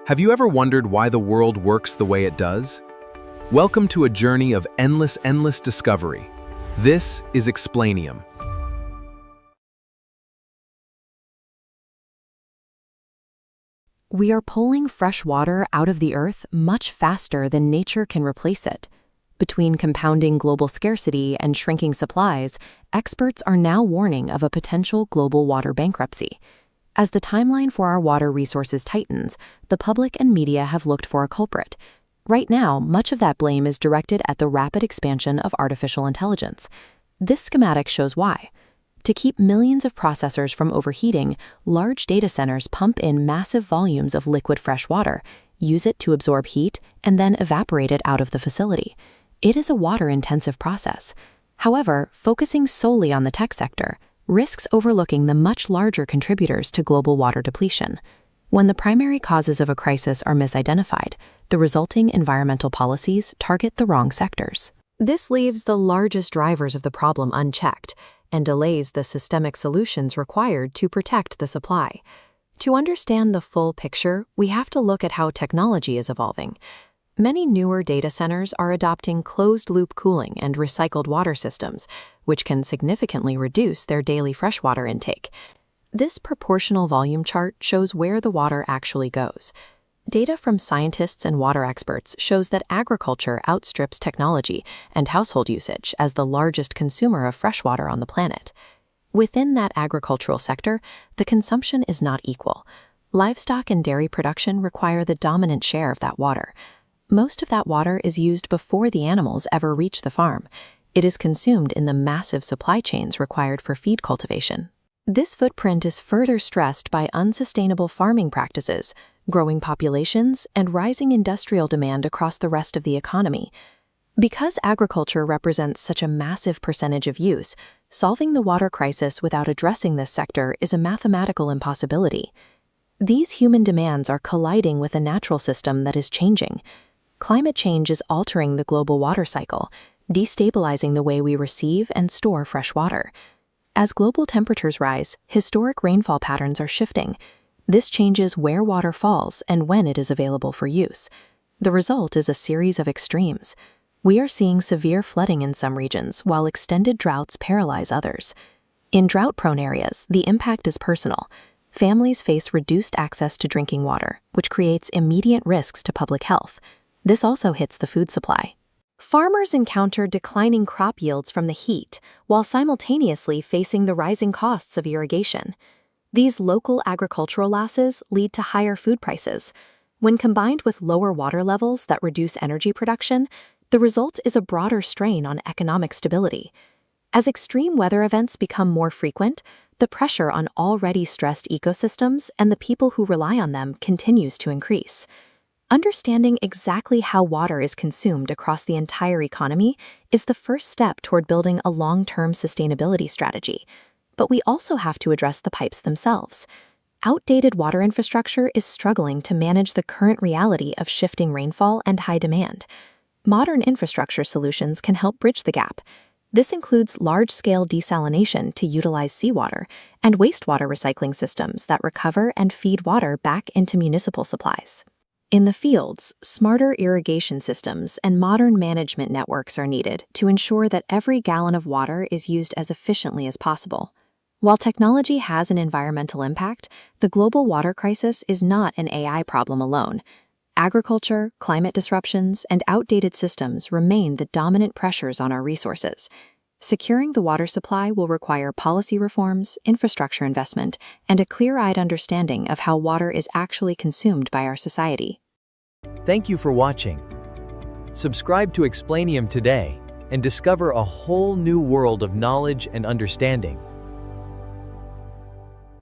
Have you ever wondered why the world works the way it does? Welcome to a journey of endless discovery. This is Explanium. We are pulling fresh water out of the earth much faster than nature can replace it. Between compounding global scarcity and shrinking supplies, experts are now warning of a potential global water bankruptcy. As the timeline for our water resources tightens, the public and media have looked for a culprit. Right now, much of that blame is directed at the rapid expansion of artificial intelligence. This schematic shows why. To keep millions of processors from overheating, large data centers pump in massive volumes of liquid fresh water, use it to absorb heat, and then evaporate it out of the facility. It is a water-intensive process. However, focusing solely on the tech sector risks overlooking the much larger contributors to global water depletion. When the primary causes of a crisis are misidentified, the resulting environmental policies target the wrong sectors. This leaves the largest drivers of the problem unchecked and delays the systemic solutions required to protect the supply. To understand the full picture, we have to look at how technology is evolving. Many newer data centers are adopting closed-loop cooling and recycled water systems, which can significantly reduce their daily freshwater intake. This proportional volume chart shows where the water actually goes. Data from scientists and water experts shows that agriculture outstrips technology and household usage as the largest consumer of freshwater on the planet. Within that agricultural sector, the consumption is not equal. Livestock and dairy production require the dominant share of that water. Most of that water is used before the animals ever reach the farm. It is consumed in the massive supply chains required for feed cultivation. This footprint is further stressed by unsustainable farming practices, growing populations, and rising industrial demand across the rest of the economy. Because agriculture represents such a massive percentage of use, solving the water crisis without addressing this sector is a mathematical impossibility. These human demands are colliding with a natural system that is changing. Climate change is altering the global water cycle, destabilizing the way we receive and store fresh water. As global temperatures rise, historic rainfall patterns are shifting. This changes where water falls and when it is available for use. The result is a series of extremes. We are seeing severe flooding in some regions, while extended droughts paralyze others. In drought-prone areas, the impact is personal. Families face reduced access to drinking water, which creates immediate risks to public health. This also hits the food supply. Farmers encounter declining crop yields from the heat, while simultaneously facing the rising costs of irrigation. These local agricultural losses lead to higher food prices. When combined with lower water levels that reduce energy production, the result is a broader strain on economic stability. As extreme weather events become more frequent, the pressure on already stressed ecosystems and the people who rely on them continues to increase. Understanding exactly how water is consumed across the entire economy is the first step toward building a long-term sustainability strategy. But we also have to address the pipes themselves. Outdated water infrastructure is struggling to manage the current reality of shifting rainfall and high demand. Modern infrastructure solutions can help bridge the gap. This includes large-scale desalination to utilize seawater and wastewater recycling systems that recover and feed water back into municipal supplies. In the fields, smarter irrigation systems and modern management networks are needed to ensure that every gallon of water is used as efficiently as possible. While technology has an environmental impact, the global water crisis is not an AI problem alone. Agriculture, climate disruptions, and outdated systems remain the dominant pressures on our resources. Securing the water supply will require policy reforms, infrastructure investment, and a clear-eyed understanding of how water is actually consumed by our society. Thank you for watching. Subscribe to Explanium today and discover a whole new world of knowledge and understanding.